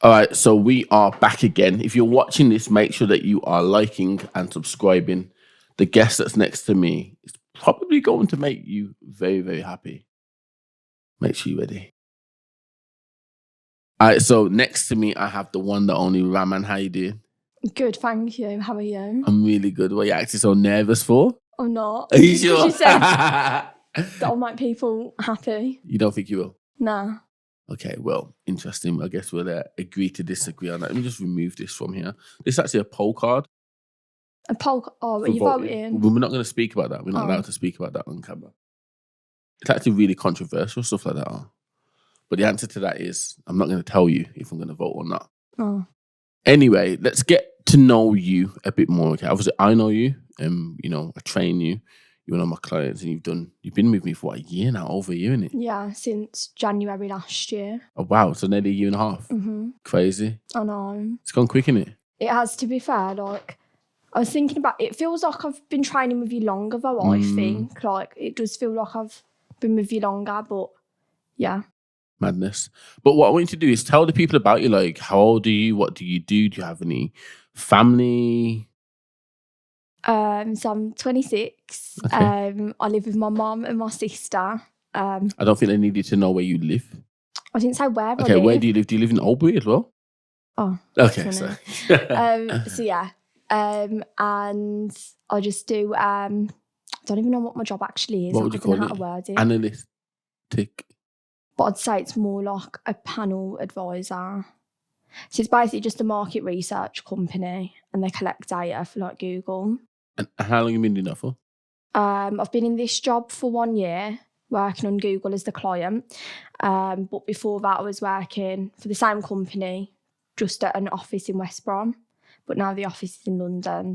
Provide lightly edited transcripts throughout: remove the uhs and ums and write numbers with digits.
All right, so we are back again. If you're watching this, make sure that you are liking and subscribing. The guest that's next to me is probably going to make you very, very happy. Make sure you're ready. All right, so next to me, I have the one, the only Raman. How you doing? Good, thank you. How are you? I'm really good. What are you actually so nervous for? I'm not. Are you sure? You said that I'll make people happy. You don't think you will? Nah. Okay, well, interesting. I guess we'll agree to disagree on that. Let me just remove this from here. This is actually a poll card. A poll? Oh, are you voting? We're not going to speak about that. We're not allowed to speak about that on camera. It's actually really controversial, stuff like that. But the answer to that is, I'm not going to tell you if I'm going to vote or not. Oh. Anyway, let's get to know you a bit more. Okay, obviously I know you. I train you. You're one of my clients, and you've been with me for a year now, over a year, innit? Yeah, since January last year. Oh wow, so nearly a year and a half. Mm-hmm. Crazy. I know. It's gone quick, innit? It has, to be fair. Like, I was thinking about it. Feels like I've been training with you longer, though. I think like it does feel like I've been with you longer, but yeah. Madness. But what I want you to do is tell the people about you. Like, how old are you? What do you do? Do you have any family? So I'm 26. Okay. I live with my mum and my sister. I don't think they need you to know where you live. I didn't say where I live. Okay, where do you live? Do you live in Albury as well? Oh. Okay, so. So yeah. And I just do, I don't even know what my job actually is. What would you call it? Analytic. But I'd say it's more like a panel advisor. So it's basically just a market research company, and they collect data for like Google. And how long have you been doing that for? I've been in this job for 1 year, working on Google as the client. But before that, I was working for the same company, just at an office in West Brom. But now the office is in London,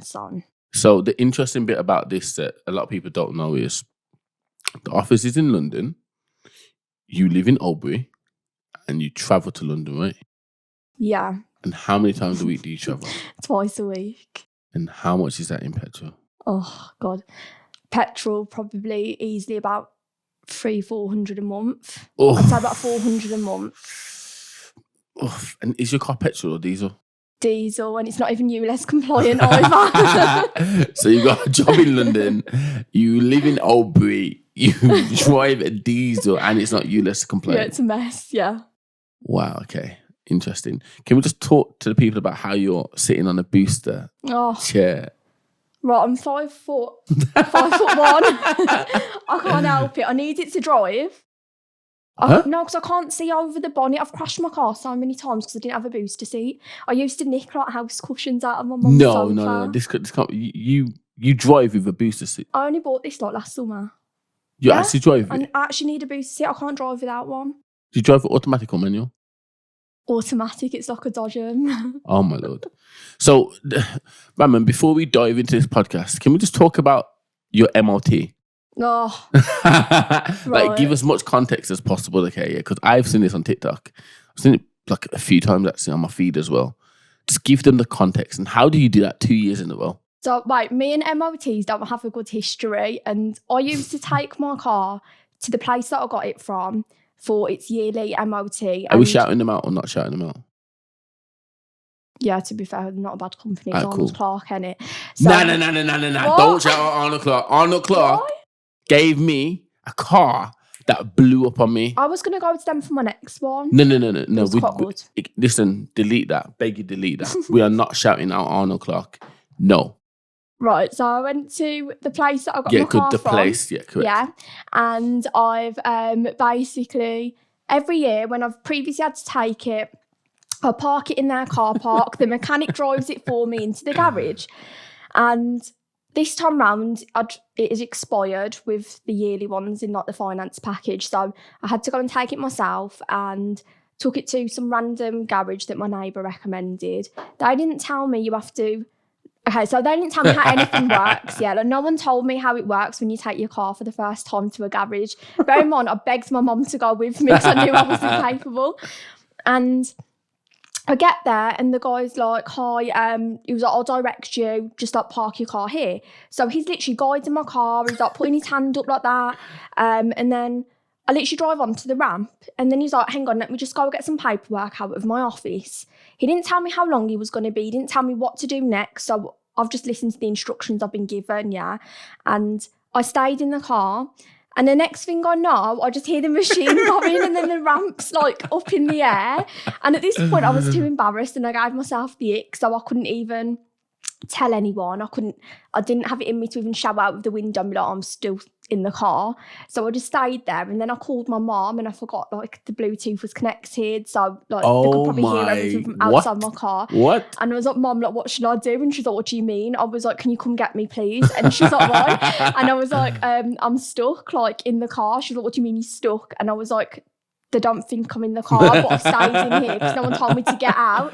So the interesting bit about this that a lot of people don't know is the office is in London, you live in Albury, and you travel to London, right? Yeah. And how many times a week do you travel? Twice a week. And how much is that in petrol? Oh, God. Petrol, probably easily about 300-400 a month. Oh. I'd say about 400 a month. Oh. And is your car petrol or diesel? Diesel, and it's not even ULEZ compliant either. So you got a job in London, you live in Albury, you drive a diesel, and it's not ULEZ compliant. Yeah, it's a mess, yeah. Wow, okay. Interesting. Can we just talk to the people about how you're sitting on a booster chair? Right, I'm 5 foot. 5'1". I can't help it. I need it to drive. No, because I can't see over the bonnet. I've crashed my car so many times because I didn't have a booster seat. I used to nick like house cushions out of my mum's sofa. No. This can't. You drive with a booster seat. I only bought this like last summer. You actually drive it? I actually need a booster seat. I can't drive without one. Do you drive it automatic or manual? Automatic. It's like a Dodger. Oh my Lord. So, Raman, before we dive into this podcast, can we just talk about your MLT? Oh, like, give as much context as possible, okay? Yeah, because I've seen this on TikTok. I've seen it like a few times actually on my feed as well. Just give them the context. And how do you do that 2 years in a row? So, right, me and MOTs don't have a good history, and I used to take my car to the place that I got it from for its yearly MOT. Are we shouting them out or not shouting them out? Yeah, to be fair, not a bad company. It's Arnold cool. Clark, innit? No. Don't shout out Arnold Clark. Arnold Clark gave me a car that blew up on me. I was going to go to them for my next one. No. It was quite good. Listen, delete that. Beg you, delete that. We are not shouting out Arnold Clark. No. Right, so I went to the place that I got my car from. Place, yeah, correct. Yeah, and I've basically, every year when I've previously had to take it, I park it in their car park. The mechanic drives it for me into the garage. And this time round, it is expired with the yearly ones in like the finance package. So I had to go and take it myself and took it to some random garage that my neighbour recommended. They didn't tell me you have to... Okay, so they didn't tell me how anything works. Yeah, like no one told me how it works when you take your car for the first time to a garage. Bear in mind, I begged my mum to go with me because I knew I wasn't capable. And I get there and the guy's like, hi, he was like, I'll direct you, just like park your car here. So he's literally guiding my car, he's like putting his hand up like that. And then I literally drive onto the ramp, and then he's like, hang on, let me just go get some paperwork out of my office. He didn't tell me how long he was going to be. He didn't tell me what to do next. So I've just listened to the instructions I've been given, yeah. And I stayed in the car. And the next thing I know, I just hear the machine going, and then the ramp's like up in the air. And at this point, I was too embarrassed, and I gave myself the ick, so I couldn't even tell anyone. I didn't have it in me to even shout out of the window and be like, I'm still in the car. So I just stayed there, and then I called my mom, and I forgot like the Bluetooth was connected, so like they could probably hear everything from outside my car. What? And I was like, Mom, like, what should I do? And she's like, what do you mean? I was like, can you come get me, please? And she's like, why? And I was like, I'm stuck like in the car. She's like, what do you mean you're stuck? And I was like, they don't think I'm in the car, but I've stayed in here because no one told me to get out.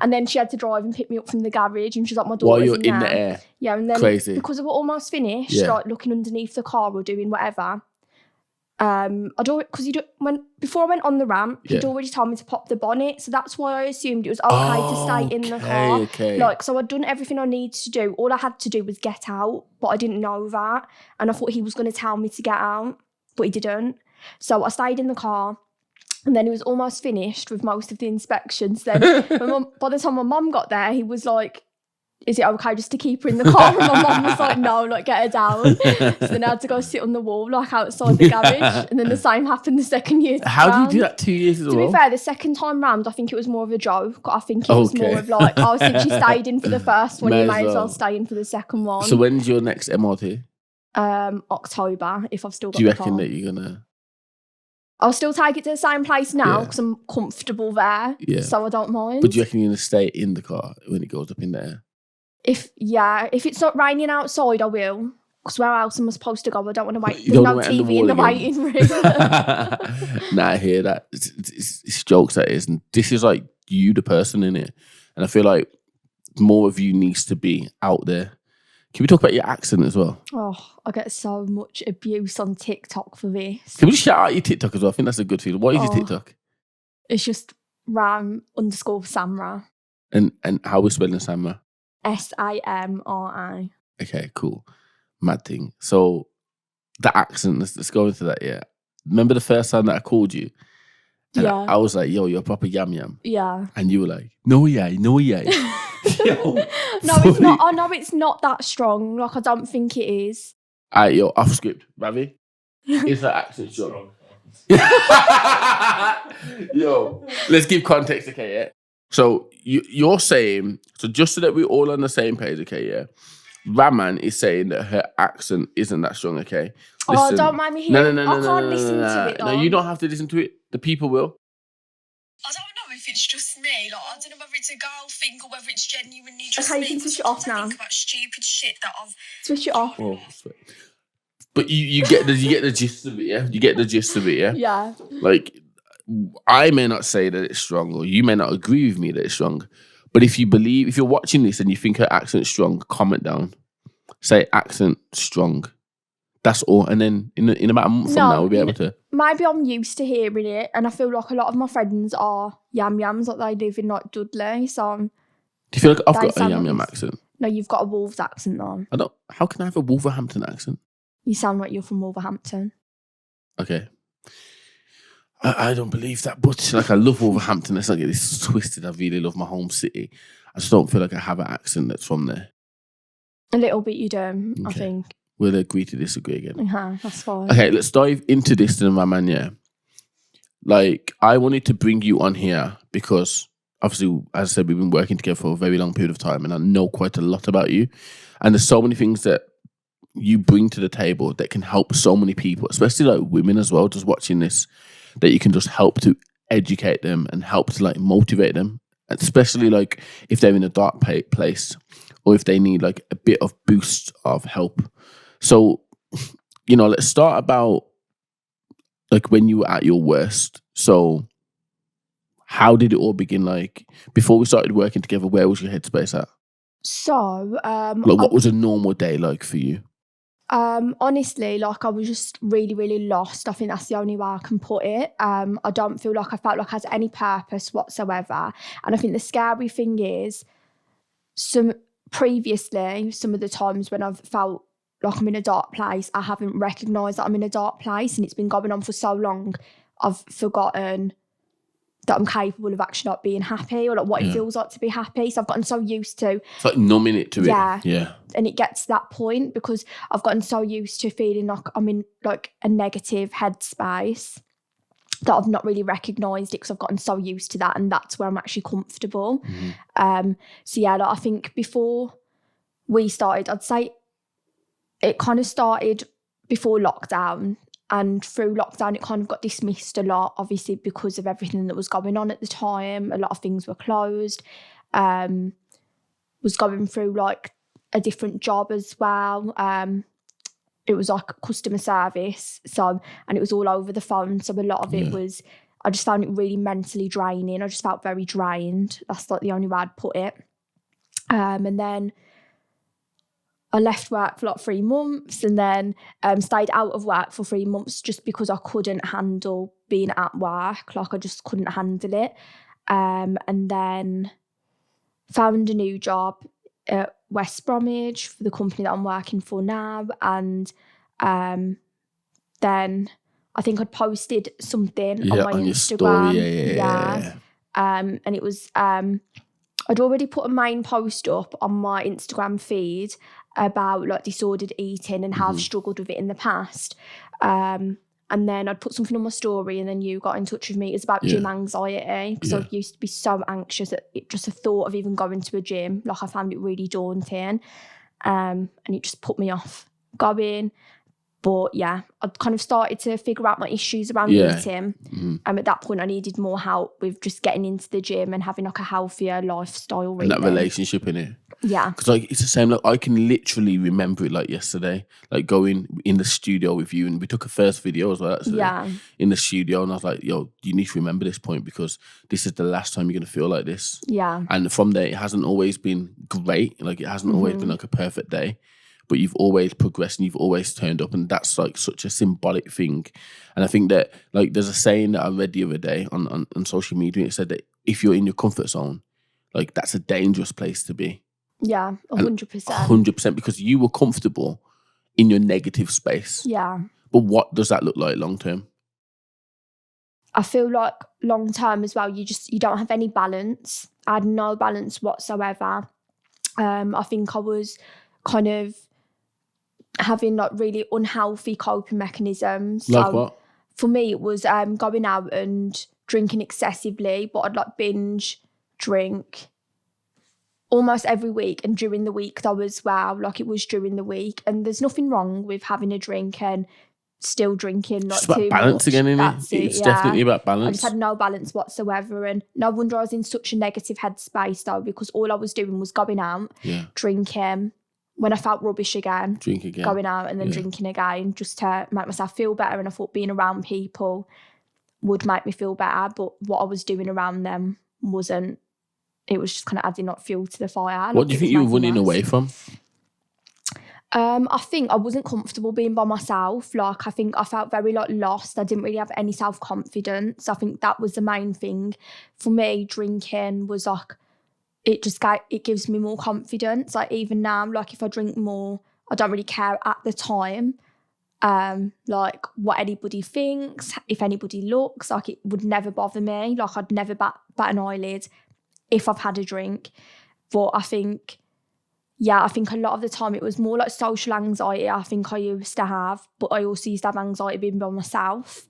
And then she had to drive and pick me up from the garage, and she's like, my daughter's while you're in the air. Yeah, and then crazy. Because we were almost finished, like looking underneath the car or doing whatever. Before I went on the ramp, he'd already told me to pop the bonnet, so that's why I assumed it was okay to stay in the car. Okay. Like, so I'd done everything I needed to do. All I had to do was get out, but I didn't know that, and I thought he was going to tell me to get out, but he didn't. So I stayed in the car. And then he was almost finished with most of the inspections. Then by the time my mum got there, he was like, is it okay just to keep her in the car? And my mum was like, no, like, get her down. So then I had to go sit on the wall, like, outside the garage. And then the same happened the second year. How do you do that 2 years as well? To be fair, the second time round, I think it was more of a joke. I think it was more of like, oh, since you stayed in for the first one, you may as well stay in for the second one. So when's your next MLT? October, if I've still got Do you the reckon car. that you're going to... I'll still take it to the same place now because I'm comfortable there, so I don't mind. But do you reckon you're going to stay in the car when it goes up in the air? If it's not raining outside, I will. Because where else am I supposed to go? I don't want to wait. There's no TV in the waiting room. Nah, I hear that. It's jokes, that is. And this is like you, the person in it. And I feel like more of you needs to be out there. Can we talk about your accent as well? Oh, I get so much abuse on TikTok for this. Can we shout out your TikTok as well? I think that's a good feeling. What is your TikTok? It's just Ram_Samra. And how we spelling Samra? SAMRA. Okay, cool. Mad thing. So the accent, let's go into that, yeah. Remember the first time that I called you? And I was like, yo, you're a proper yam yam. Yeah. And you were like, no yay. Yo, no, it's not. I know it's not that strong. Like, I don't think it is. Alright, yo, off script. Ravi? Is that accent strong? Yo, let's give context, okay, yeah? So you're saying, so just so that we're all on the same page, okay, yeah? Raman is saying that her accent isn't that strong, okay? Listen, don't mind me hearing. I can't listen to it, though. No, you don't have to listen to it. The people will. I don't know if it's just me. Like, I don't know whether it's a girl thing or whether it's genuinely just okay, me. you can switch it off now. Think about stupid shit that I've... Switch it off. Oh, but you get the gist of it, yeah? You get the gist of it, yeah? Yeah. Like, I may not say that it's strong, or you may not agree with me that it's strong, but if you're watching this and you think her accent's strong, comment down. Say accent strong. That's all. And then in about a month from now, we'll be able to... Maybe I'm used to hearing it, and I feel like a lot of my friends are yam-yams, like they live in like Dudley, so... Do you feel like I've got a yam-yam accent? No, you've got a Wolves accent though. I don't... How can I have a Wolverhampton accent? You sound like you're from Wolverhampton. Okay. I don't believe that, but like I love Wolverhampton. Let's not get this twisted. I really love my home city. I just don't feel like I have an accent that's from there. A little bit you do, I think. We'll agree to disagree again. That's fine. Okay, let's dive into this then, my man, yeah. Like, I wanted to bring you on here because, obviously, as I said, we've been working together for a very long period of time and I know quite a lot about you. And there's so many things that you bring to the table that can help so many people, especially like women as well, just watching this, that you can just help to educate them and help to like motivate them, especially like if they're in a dark place or if they need like a bit of boost of help. So, you know, let's start about like when you were at your worst. So how did it all begin? Like before we started working together, where was your headspace at? So, like what was a normal day like for you? Honestly, like I was just really, really lost. I think that's the only way I can put it. I don't feel like I felt like I had any purpose whatsoever. And I think the scary thing is, some of the times when I've felt like I'm in a dark place, I haven't recognised that I'm in a dark place, and it's been going on for so long, I've forgotten that I'm capable of actually like being happy, or like what it feels like to be happy. So I've gotten so used to, it's like numbing it to it. Yeah. And it gets to that point because I've gotten so used to feeling like I'm in like a negative headspace that I've not really recognised it, because I've gotten so used to that, and that's where I'm actually comfortable. So yeah, like I think before we started, I'd say it kind of started before lockdown, and through lockdown it kind of got dismissed a lot, obviously because of everything that was going on at the time. A lot of things were closed. Was going through like a different job as well. It was like customer service, so, and it was all over the phone, so a lot of it was, I just found it really mentally draining. I just felt very drained. That's like the only way I'd put it. And then I left work for like 3 months, and then stayed out of work for 3 months just because I couldn't handle being at work. Like I just couldn't handle it. And then found a new job at West Bromwich for the company that I'm working for now. And then I think I'd posted something on my on Instagram. Your story. Yeah. And it was, I'd already put a main post up on my Instagram feed about like disordered eating and how I've struggled with it in the past. And then I'd put something on my story, and then you got in touch with me. It was about gym anxiety, because I used to be so anxious that just the thought of even going to a gym, like I found it really daunting. And it just put me off going. But yeah, I kind of started to figure out my issues around eating. At that point, I needed more help with just getting into the gym and having like a healthier lifestyle. Really. And that relationship in it. Yeah. Because like it's the same. Like I can literally remember it like yesterday. Like going in the studio with you, and we took a first video as well. Actually, in the studio, and I was like, "Yo, you need to remember this point, because this is the last time you're gonna feel like this." Yeah. And from there, it hasn't always been great. Like it hasn't always been like a perfect day. But you've always progressed and you've always turned up, and that's like such a symbolic thing. And I think that like there's a saying that I read the other day on social media. It said that if you're in your comfort zone, like that's a dangerous place to be. Yeah, 100%. 100%, because you were comfortable in your negative space. Yeah. But what does that look like long term? I feel like long term as well, you don't have any balance. I had no balance whatsoever. I think I was kind of having like really unhealthy coping mechanisms. Like so what? For me, it was going out and drinking excessively, but I'd like binge drink almost every week, and during the week though as well. Like it was during the week, and there's nothing wrong with having a drink and still drinking. Not it's about too balance much. again, isn't That's it? It's definitely about balance. I just had no balance whatsoever, and no wonder I was in such a negative headspace though, because all I was doing was going out, drinking. When I felt rubbish again, drink again, going out and then drinking again, just to make myself feel better. And I thought being around people would make me feel better, but what I was doing around them wasn't. It was just kind of adding like fuel to the fire. What do you think you were running away from? I think I wasn't comfortable being by myself. Like I think I felt very like lost. I didn't really have any self-confidence. I think that was the main thing for me. Drinking was like, it gives me more confidence. Like even now, like if I drink more, I don't really care at the time. Like what anybody thinks, if anybody looks, like it would never bother me. Like I'd never bat an eyelid if I've had a drink. But I think a lot of the time it was more like social anxiety I think I used to have, but I also used to have anxiety being by myself.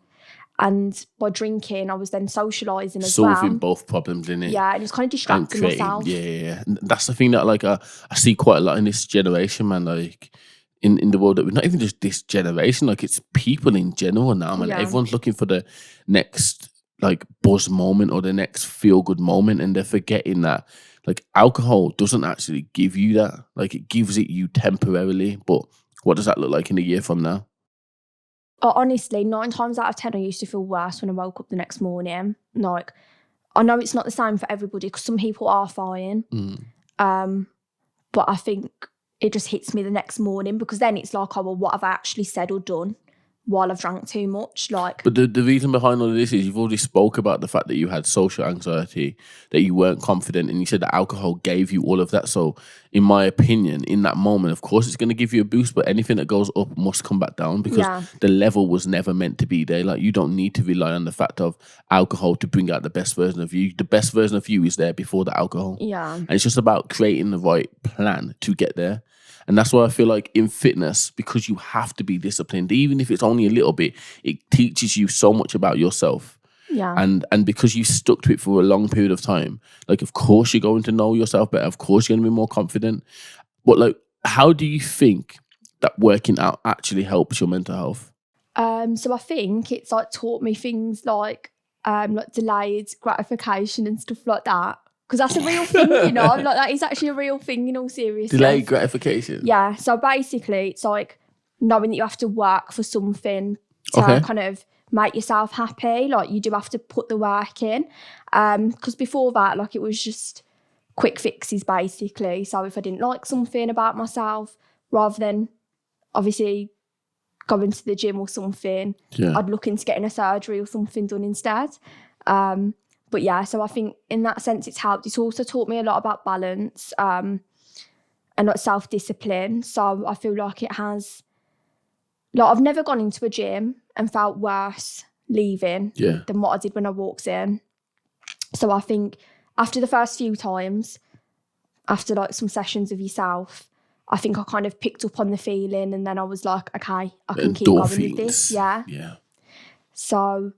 And by drinking, I was then socialising as well. Solving both problems, innit? Yeah, and it's kind of distracting myself. Yeah. And that's the thing that like I see quite a lot in this generation, man. Like in the world that we're not even just this generation, like it's people in general now, man. Yeah. Everyone's looking for the next like buzz moment or the next feel good moment, and they're forgetting that like alcohol doesn't actually give you that. Like it gives it you temporarily, but what does that look like in a year from now? Honestly, 9 times out of 10, I used to feel worse when I woke up the next morning. Like, I know it's not the same for everybody because some people are fine. But I think it just hits me the next morning because then it's like, oh, well, what have I actually said or done? while I've drank too much. Like, But the reason behind all of this is you've already spoke about the fact that you had social anxiety, that you weren't confident, and you said that alcohol gave you all of that. So, in my opinion, in that moment, of course, it's going to give you a boost, but anything that goes up must come back down because Yeah. the level was never meant to be there. Like, you don't need to rely on the fact of alcohol to bring out the best version of you. The best version of you is there before the alcohol. yeah. And it's just about creating the right plan to get there. And that's why I feel like in fitness, because you have to be disciplined, even if it's only a little bit, it teaches you so much about yourself. Yeah. And because you stuck to it for a long period of time, like, of course, you're going to know yourself better. Of course, you're going to be more confident. But, like, how do you think that working out actually helps your mental health? So I think it's like taught me things like delayed gratification and stuff like that. Because that's a real thing, you know, like that is actually a real thing in all seriousness. Delayed gratification? Yeah. So basically, it's like knowing that you have to work for something to kind of make yourself happy. Like, you do have to put the work in. Because before that, like, it was just quick fixes, basically. So if I didn't like something about myself, rather than obviously going to the gym or something, I'd look into getting a surgery or something done instead. But yeah, so I think in that sense it's helped. It's also taught me a lot about balance and like self-discipline. So I feel like it has, like, I've never gone into a gym and felt worse leaving than what I did when I walked in. So I think after the first few times, after like some sessions of yourself, I think I kind of picked up on the feeling, and then I was like, okay, I can keep going with this. Yeah. So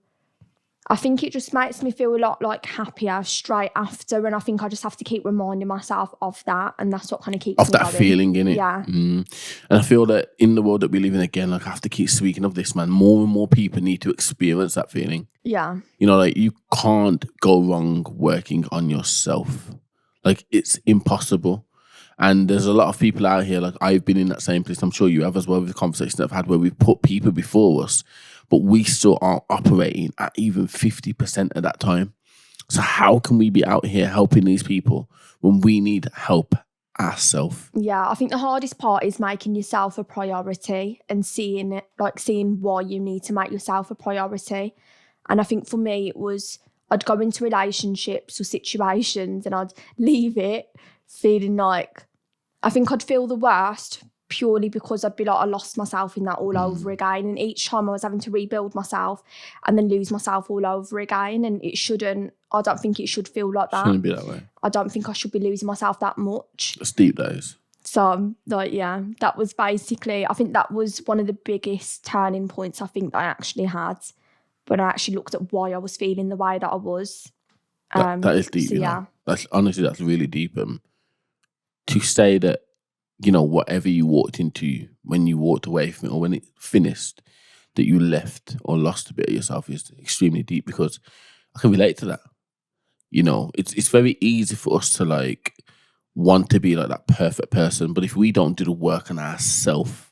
I think it just makes me feel a lot like happier straight after, and I think I just have to keep reminding myself of that, and that's what kind of keeps me that going. feeling, innit? Yeah. And I feel that in the world that we live in, again, like, I have to keep speaking of this, man. More and more people need to experience that feeling. Yeah. You know, like, you can't go wrong working on yourself. Like, it's impossible. And there's a lot of people out here, like, I've been in that same place. I'm sure you have as well, with the conversations that I've had where we've put people before us, but we still aren't operating at even 50% of that time. So how can we be out here helping these people when we need help ourselves? Yeah, I think the hardest part is making yourself a priority and seeing it, like seeing why you need to make yourself a priority. And I think for me, it was, I'd go into relationships or situations and I'd leave it feeling like, I think I'd feel the worst purely because I'd be like, I lost myself in that all over again. And each time I was having to rebuild myself and then lose myself all over again. And it shouldn't, I don't think it should feel like that. Shouldn't be that way. I don't think I should be losing myself that much. That's deep, that is. So, like, yeah, that was basically, I think that was one of the biggest turning points I think that I actually had when I actually looked at why I was feeling the way that I was. That is deep, so, you know. yeah. That's honestly, that's really deep. To say that, you know, whatever you walked into when you walked away from it or when it finished, that you left or lost a bit of yourself is extremely deep, because I can relate to that. You know, it's very easy for us to, like, want to be like that perfect person, but if we don't do the work on ourselves,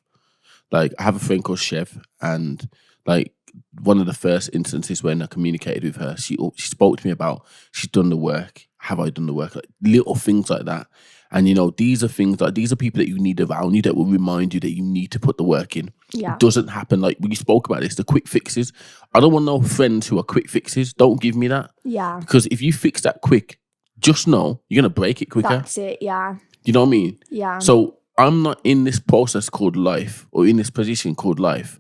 like, I have a friend called Chev, and, like, one of the first instances when I communicated with her, she spoke to me about, she's done the work. Have I done the work? Like, little things like that. And, you know, these are things like, these are people that you need around you that will remind you that you need to put the work in. Yeah. It doesn't happen. Like, when you spoke about this, the quick fixes. I don't want no friends who are quick fixes. Don't give me that. Yeah. Because if you fix that quick, just know you're going to break it quicker. That's it, yeah. You know what I mean? Yeah. So I'm not in this process called life, or in this position called life,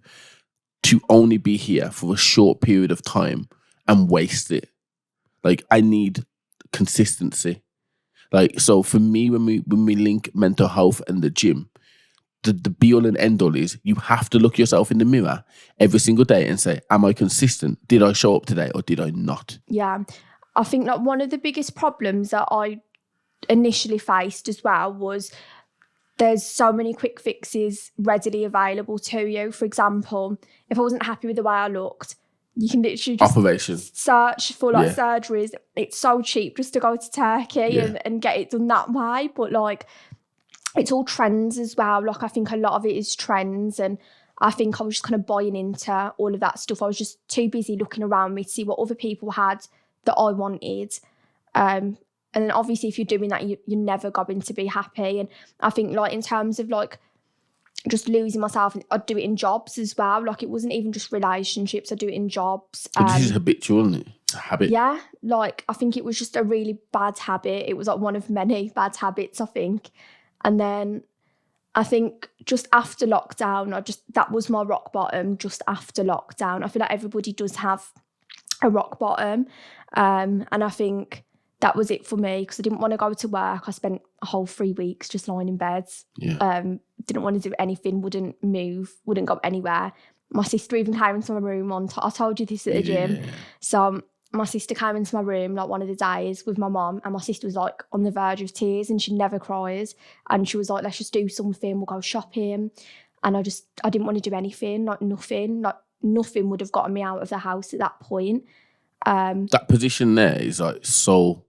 to only be here for a short period of time and waste it. Like, I need consistency. Like, so for me, when we link mental health and the gym, the be all and end all is you have to look yourself in the mirror every single day and say, am I consistent? Did I show up today or did I not? Yeah. I think that one of the biggest problems that I initially faced as well was there's so many quick fixes readily available to you. For example, if I wasn't happy with the way I looked, you can literally just operation. Search for like surgeries. It's so cheap just to go to Turkey and get it done that way. But like, it's all trends as well. Like, I think a lot of it is trends, and I think I was just kind of buying into all of that stuff. I was just too busy looking around me to see what other people had that I wanted. And then obviously if you're doing that, you're never going to be happy. And I think, like, in terms of like just losing myself. I'd do it in jobs as well. Like, it wasn't even just relationships. I'd do it in jobs. But this is habitual, isn't it? It's a habit. Yeah, like, I think it was just a really bad habit. It was like one of many bad habits, I think. And then I think just after lockdown, that was my rock bottom. Just after lockdown, I feel like everybody does have a rock bottom. And I think that was it for me, because I didn't want to go to work. I spent a whole 3 weeks just lying in bed. Yeah. Didn't want to do anything, wouldn't move, wouldn't go anywhere. My sister even came into my room I told you this at the gym. Yeah. So my sister came into my room like one of the days with my mum, and my sister was like on the verge of tears, and she never cries. And she was like, let's just do something, we'll go shopping. And I didn't want to do anything, like nothing would have gotten me out of the house at that point. That position there is like so.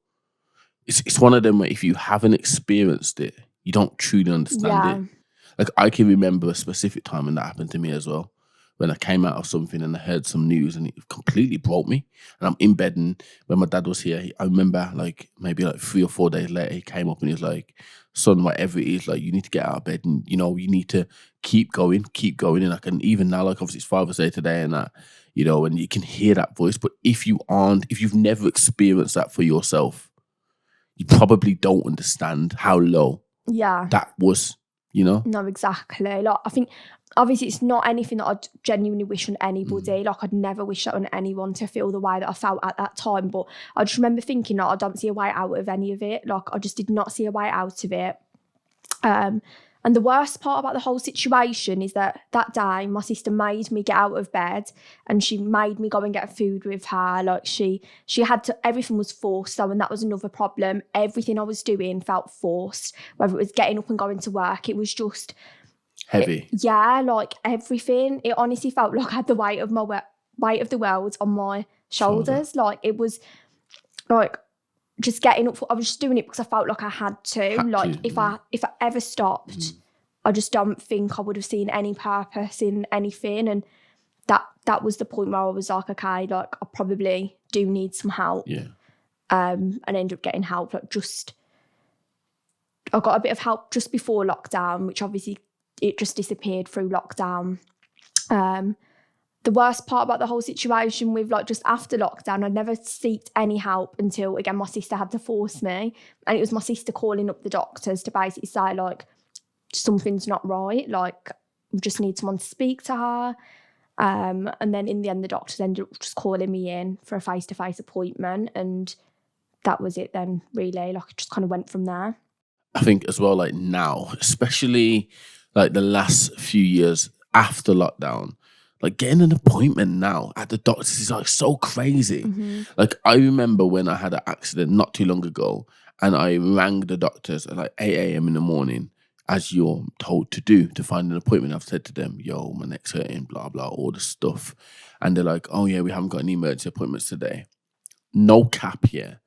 It's one of them where if you haven't experienced it, you don't truly understand it. Like, I can remember a specific time when that happened to me as well. When I came out of something and I heard some news and it completely broke me. And I'm in bed, and when my dad was here, I remember like maybe like 3 or 4 days later, he came up and he was like, son, whatever it is, like, you need to get out of bed, and, you know, you need to keep going. And I can even now, like, obviously it's Father's Day today and that, you know, and you can hear that voice. But if you've never experienced that for yourself, you probably don't understand how low that was, you know? No, exactly. Like, I think obviously it's not anything that I'd genuinely wish on anybody. Like, I'd never wish that on anyone, to feel the way that I felt at that time. But I just remember thinking, like, I don't see a way out of any of it. Like, I just did not see a way out of it. And the worst part about the whole situation is that day, my sister made me get out of bed, and she made me go and get food with her. Like, she had to, everything was forced. So, and that was another problem. Everything I was doing felt forced, whether it was getting up and going to work. It was just heavy. Like everything. It honestly felt like I had the weight of the world on my shoulders. Like, it was like, just getting up. I was just doing it because I felt like I had to. If I ever stopped, I just don't think I would have seen any purpose in anything. And that was the point where I was like, okay, like, I probably do need some help. Yeah. And ended up getting help. Like, I got a bit of help just before lockdown, which obviously it just disappeared through lockdown. The worst part about the whole situation with, like, just after lockdown, I never sought any help until, again, my sister had to force me. And it was my sister calling up the doctors to basically say, like, something's not right. Like, we just need someone to speak to her. And then in the end, the doctors ended up just calling me in for a face-to-face appointment. And that was it then, really. Like, it just kind of went from there. I think as well, like, now, especially like the last few years after lockdown, like, getting an appointment now at the doctor's is like so crazy. Like, I remember when I had an accident not too long ago, and I rang the doctors at like 8 a.m. in the morning, as you're told to do, to find an appointment. I've said to them, yo, my neck's hurting, blah, blah, all the stuff. And they're like, oh yeah, we haven't got any emergency appointments today. No cap here.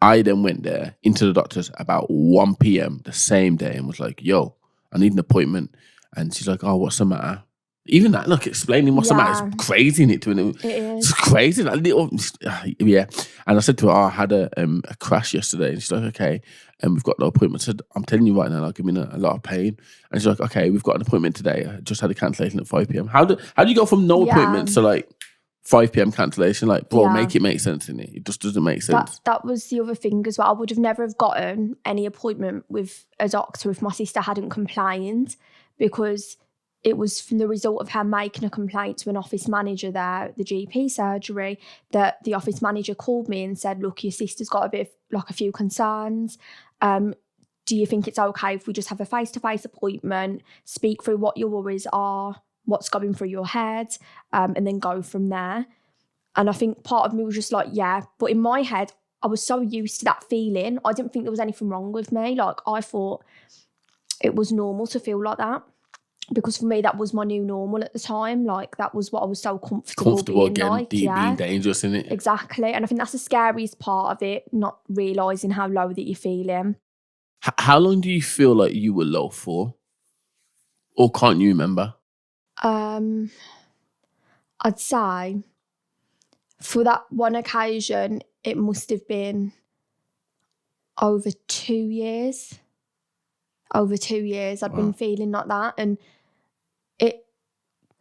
I then went there into the doctor's about 1 p.m. the same day and was like, yo, I need an appointment. And she's like, oh, what's the matter? Even that, look, explaining what's the matter is crazy, isn't it? To an, It is. It's crazy. Like, yeah. And I said to her, I had a crash yesterday. And she's like, okay, and we've got no appointment. I said, I'm telling you right now, like, I'm in a lot of pain. And she's like, okay, we've got an appointment today. I just had a cancellation at 5 p.m. How do you go from no appointment to like 5 p.m. cancellation? Like, bro, make it make sense in it. It just doesn't make sense. That was the other thing as well. I would have never have gotten any appointment with a doctor if my sister hadn't complained, because it was from the result of her making a complaint to an office manager there at the GP surgery, that the office manager called me and said, look, your sister's got a bit of, like, a few concerns. Do you think it's okay if we just have a face-to-face appointment, speak through what your worries are, what's going through your head, and then go from there? And I think part of me was just like, yeah. But in my head, I was so used to that feeling. I didn't think there was anything wrong with me. Like, I thought it was normal to feel like that, because for me, that was my new normal at the time. Like, that was what I was so comfortable being again, like. being dangerous, in it. Exactly. And I think that's the scariest part of it, not realising how low that you're feeling. How long do you feel like you were low for? Or can't you remember? I'd say for that one occasion, it must have been over 2 years. I'd been feeling like that. And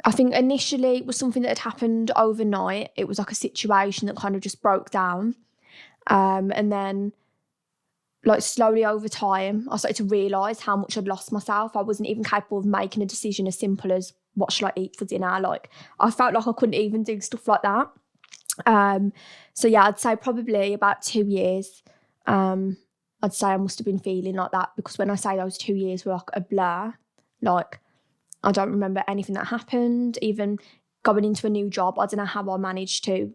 I think initially it was something that had happened overnight. It was like a situation that kind of just broke down. And then like slowly over time, I started to realise how much I'd lost myself. I wasn't even capable of making a decision as simple as what should I eat for dinner. Like I felt like I couldn't even do stuff like that. So yeah, I'd say probably about 2 years. I'd say I must have been feeling like that, because when I say those 2 years were like a blur, like I don't remember anything that happened. Even going into a new job, I don't know how I managed to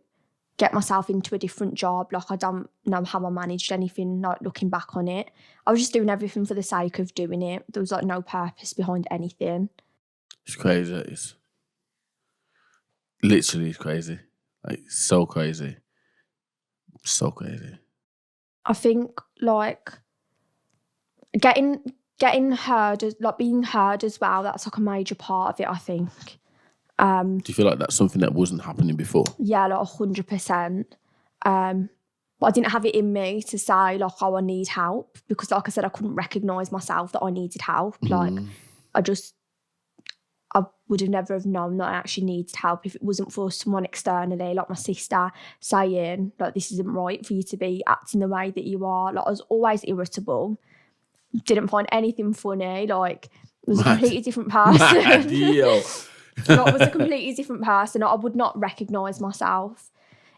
get myself into a different job. Like I don't know how I managed anything, like looking back on it. I was just doing everything for the sake of doing it. There was like no purpose behind anything. It's crazy. It's literally crazy. Like so crazy. So crazy. I think like getting heard, like being heard as well, that's like a major part of it, I think. Do you feel like that's something that wasn't happening before? Yeah, like 100%. But I didn't have it in me to say like, oh, I need help, because like I said, I couldn't recognise myself that I needed help. Like I would have never have known that I actually needed help if it wasn't for someone externally, like my sister, saying like, this isn't right for you to be acting the way that you are. Like I was always irritable, didn't find anything funny, like I was a completely different person. Like, I was a completely different person. I would not recognise myself.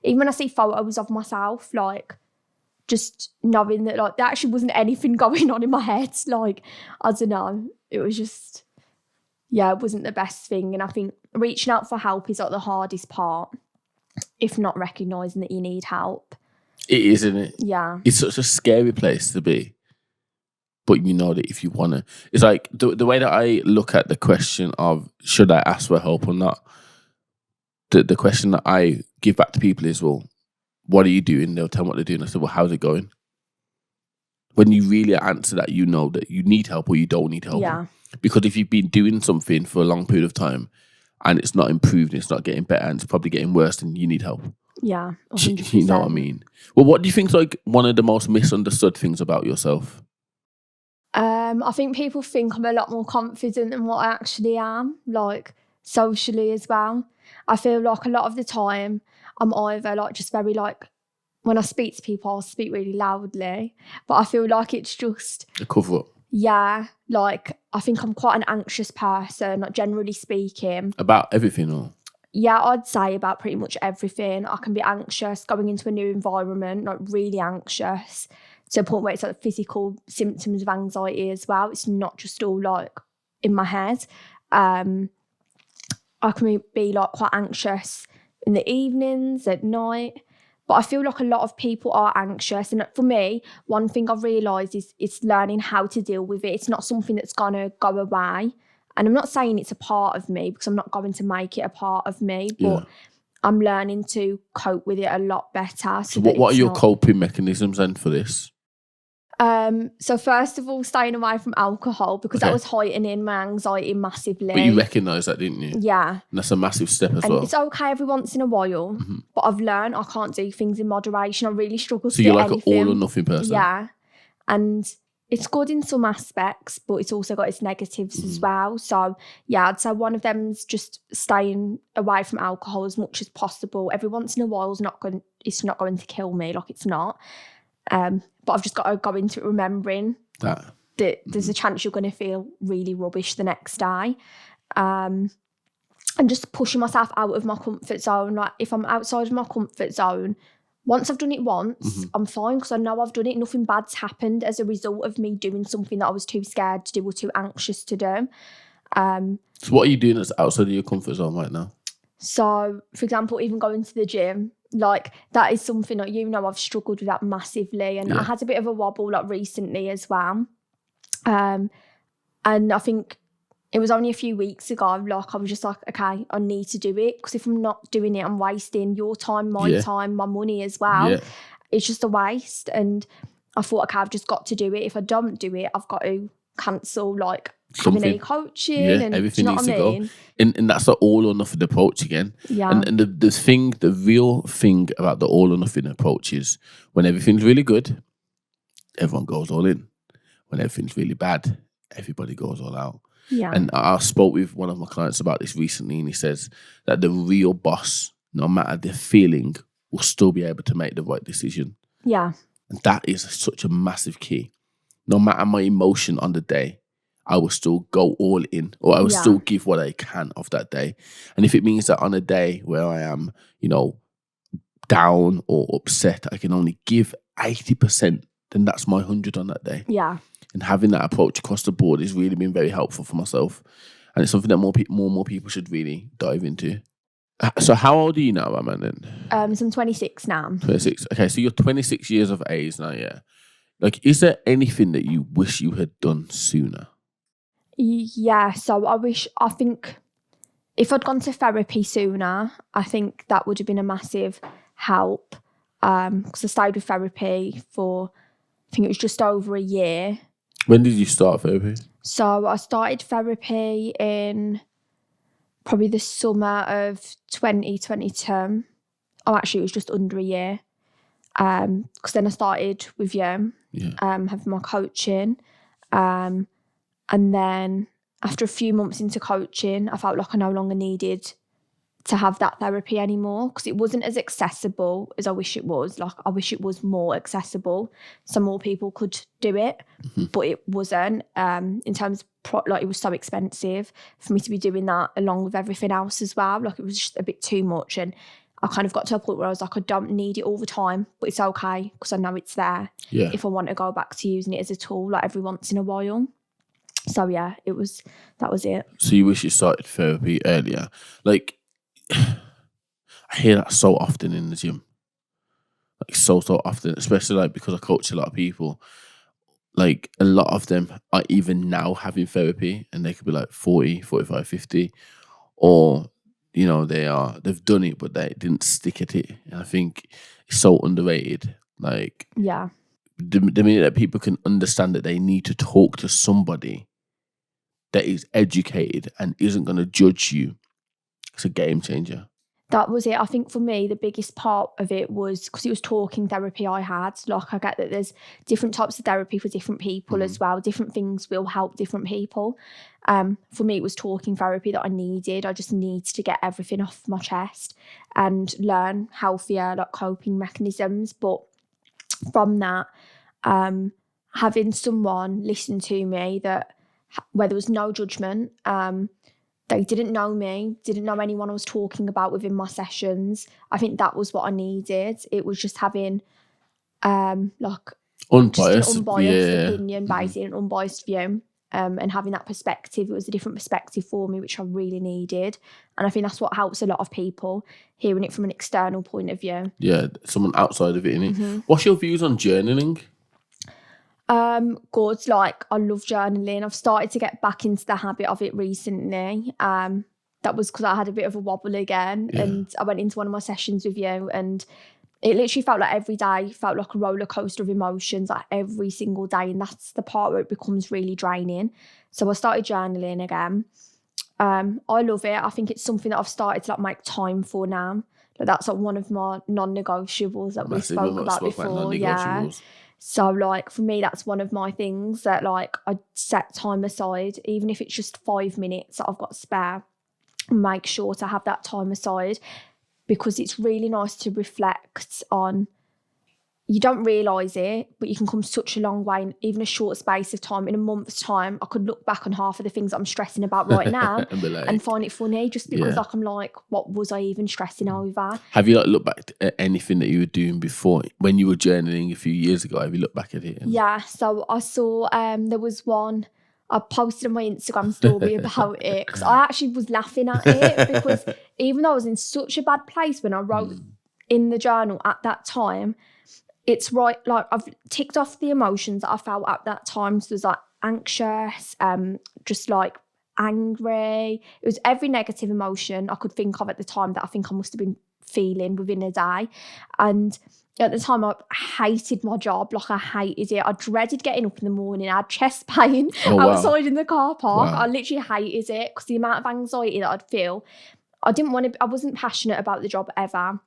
Even when I see photos of myself, like just knowing that like there actually wasn't anything going on in my head. Like, I don't know. It was just, yeah, it wasn't the best thing. And I think reaching out for help is like the hardest part, if not recognising that you need help. It is, isn't it? Yeah. It's such a scary place to be. But you know that if you want to, it's like the way that I look at the question of should I ask for help or not, the question that I give back to people is, well, what are you doing? They'll tell me what they're doing. I said, well, how's it going? When you really answer that, you know that you need help or you don't need help. Yeah. Because if you've been doing something for a long period of time and it's not improved, it's not getting better, and it's probably getting worse, then you need help. Yeah, 100%. You know what I mean? Well, what do you think is like one of the most misunderstood things about yourself? I think people think I'm a lot more confident than what I actually am, like socially as well. I feel like a lot of the time I'm either like just very like, when I speak to people, I'll speak really loudly, but I feel like it's just A cover up. Yeah, like I think I'm quite an anxious person, like generally speaking. About everything, or? Yeah, I'd say about pretty much everything. I can be anxious going into a new environment, like really anxious, to a point where it's like physical symptoms of anxiety as well. It's not just all like in my head. I can be like quite anxious in the evenings, at night. But I feel like a lot of people are anxious. And for me, one thing I've realised is it's learning how to deal with it. It's not something that's going to go away. And I'm not saying it's a part of me, because I'm not going to make it a part of me. But I'm learning to cope with it a lot better. So what are your coping mechanisms then for this? So first of all, staying away from alcohol, because that was heightening my anxiety massively. But you recognise that, didn't you? Yeah. And that's a massive step as and well. It's okay every once in a while, but I've learned I can't do things in moderation. I really struggle to do So you're like anything. an all or nothing person? Yeah. And it's good in some aspects, but it's also got its negatives as well. So yeah, I'd say one of them's just staying away from alcohol as much as possible. Every once in a while it's not going to kill me, like it's not. But I've just got to go into it remembering that there's a chance you're going to feel really rubbish the next day. And just pushing myself out of my comfort zone. Like if I'm outside of my comfort zone, once I've done it once, I'm fine, because I know I've done it. Nothing bad's happened as a result of me doing something that I was too scared to do or too anxious to do. So what are you doing that's outside of your comfort zone right now? So, for example, even going to the gym, like that is something that, you know, I've struggled with that massively. And I had a bit of a wobble like recently as well. And I think it was only a few weeks ago, like I was just like, okay, I need to do it, because if I'm not doing it, I'm wasting your time, my time, my money as well. It's just a waste. And I thought, okay, I've just got to do it. If I don't do it, I've got to cancel like having any coaching and everything needs to go. And that's the all or nothing approach again. Yeah. And the real thing about the all or nothing approach is when everything's really good, everyone goes all in. When everything's really bad, everybody goes all out. Yeah. And I spoke with one of my clients about this recently, and he says that the real boss, no matter the feeling, will still be able to make the right decision. Yeah. And that is such a massive key. No matter my emotion on the day, I will still go all in, or I will still give what I can of that day. And if it means that on a day where I am, down or upset, I can only give 80%, then that's my 100 on that day. Yeah. And having that approach across the board has really been very helpful for myself. And it's something that more and more people should really dive into. So how old are you now, Raman, then? So I'm 26 now. 26. Okay, so you're 26 years of age now, yeah. Like, is there anything that you wish you had done sooner? Yeah, so I think if I'd gone to therapy sooner, I think that would have been a massive help. Because I stayed with therapy for, I think it was just over a year. When did you start therapy? So I started therapy in probably the summer of 2022. Oh, actually, it was just under a year. Because then I started with you, having my coaching. And then after a few months into coaching, I felt like I no longer needed to have that therapy anymore, because it wasn't as accessible as I wish it was. Like, I wish it was more accessible so more people could do it, but it wasn't. In terms of it was so expensive for me to be doing that along with everything else as well. Like, it was just a bit too much, and I kind of got to a point where I was like, I don't need it all the time, but it's okay because I know it's there. Yeah. If I want to go back to using it as a tool, like every once in a while. So yeah, that was it. So you wish you started therapy earlier. Like, I hear that so often in the gym. Like, so often, especially like because I coach a lot of people. Like, a lot of them are even now having therapy, and they could be like 40, 45, 50, or they've done it but they didn't stick at it. And I think it's so underrated. Like, Yeah. the minute that people can understand that they need to talk to somebody that is educated and isn't going to judge you, it's a game changer. That was it. I think for me, the biggest part of it was because it was talking therapy I had. Like, I get that there's different types of therapy for different people as well. Different things will help different people. For me, it was talking therapy that I needed. I just needed to get everything off my chest and learn healthier coping mechanisms. But from that, having someone listen to me where there was no judgment, they didn't know me, didn't know anyone I was talking about within my sessions. I think that was what I needed. It was just having unbiased, just an unbiased opinion, basically, an unbiased view. And having that perspective, it was a different perspective for me, which I really needed. And I think that's what helps a lot of people, hearing it from an external point of view. Yeah, someone outside of it, innit? What's your views on journaling? Good. Like, I love journaling. I've started to get back into the habit of it recently. That was because I had a bit of a wobble again, and I went into one of my sessions with you, and it literally felt like every day felt like a roller coaster of emotions, like every single day, and that's the part where it becomes really draining. So I started journaling again. I love it. I think it's something that I've started to make time for now. Like, that's one of my non-negotiables that we spoke about before. Yeah. So for me, that's one of my things that I set time aside, even if it's just 5 minutes that I've got spare, make sure to have that time aside, because it's really nice to reflect on. You don't realise it, but you can come such a long way in even a short space of time. In a month's time, I could look back on half of the things that I'm stressing about right now and find it funny, just because I'm like, what was I even stressing over? Have you looked back at anything that you were doing before when you were journaling a few years ago? Have you looked back at it? Yeah, so I saw there was one I posted on my Instagram story about it, because I actually was laughing at it, because even though I was in such a bad place when I wrote in the journal at that time, it's right, I've ticked off the emotions that I felt at that time. So there's anxious, just angry. It was every negative emotion I could think of at the time that I think I must have been feeling within a day. And at the time, I hated my job. I hated it. I dreaded getting up in the morning. I had chest pain outside in the car park. Wow. I literally hated it, because the amount of anxiety that I'd feel. I wasn't passionate about the job ever.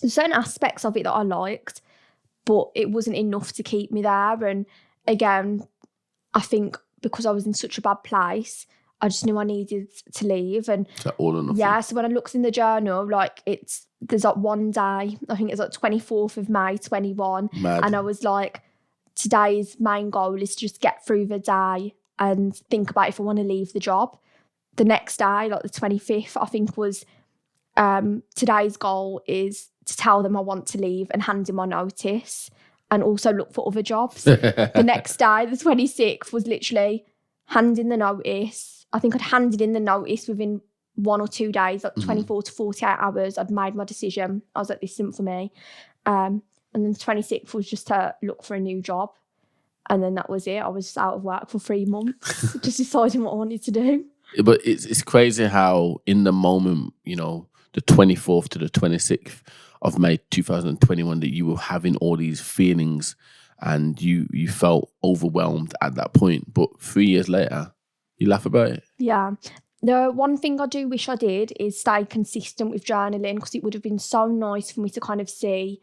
There's certain aspects of it that I liked, but it wasn't enough to keep me there. And again, I think because I was in such a bad place, I just knew I needed to leave. And Is that all or nothing? yeah, so when I looked in the journal, like there's like one day, I think it's like 24th of May 21, Mad. and I was like, today's main goal is to just get through the day and think about if I want to leave the job. The next day, like the 25th, I think was today's goal is to tell them I want to leave and hand in my notice and also look for other jobs. The next day, the 26th, was literally handing the notice. I think I'd handed in the notice within 1 or 2 days, like 24 to 48 hours. I'd made my decision. I was like, this isn't for me. And then the 26th was just to look for a new job. And then that was it. I was just out of work for 3 months, just deciding what I wanted to do. But it's crazy how in the moment, you know, the 24th to the 26th of May 2021, that you were having all these feelings and you felt overwhelmed at that point. But 3 years later, you laugh about it. Yeah. The one thing I do wish I did is stay consistent with journaling, because it would have been so nice for me to kind of see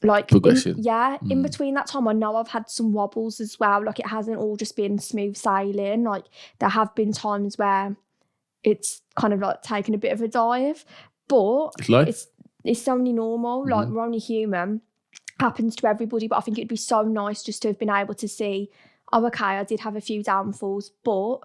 like progression. In between that time, I know I've had some wobbles as well. Like, it hasn't all just been smooth sailing. Like, there have been times where it's kind of like taken a bit of a dive, but it's only normal. Like, we're only human. Happens to everybody. But I think it'd be so nice just to have been able to see, oh, okay, I did have a few downfalls, but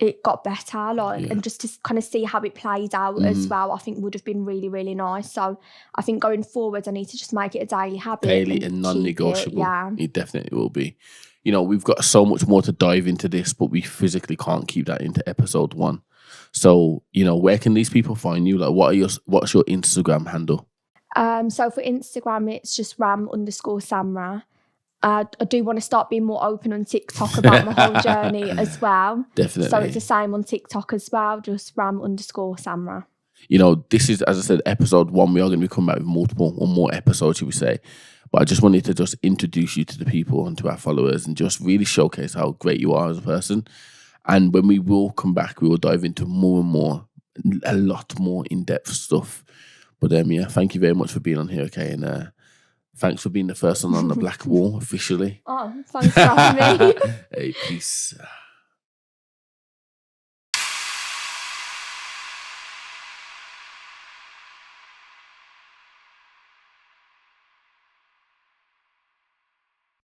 it got better, like, and just to kind of see how it played out as well, I think would have been really, really nice. So I think going forward, I need to just make it a daily habit. Daily and non-negotiable. Yeah. It definitely will be. You know, we've got so much more to dive into this, but we physically can't keep that into episode 1. So, you know, where can these people find you? Like, what's your Instagram handle? So for Instagram, it's just Ram_Samra. I do want to start being more open on TikTok about my whole journey as well. Definitely. So it's the same on TikTok as well, just Ram_Samra. You know, this is, as I said, episode 1. We are going to be coming back with multiple or more episodes, should we say. But I just wanted to just introduce you to the people and to our followers and just really showcase how great you are as a person. And when we will come back, we will dive into more and more, a lot more in-depth stuff. But yeah, thank you very much for being on here, okay? And thanks for being the first one on the Black Wall officially. Oh, thanks for having me. Hey, peace.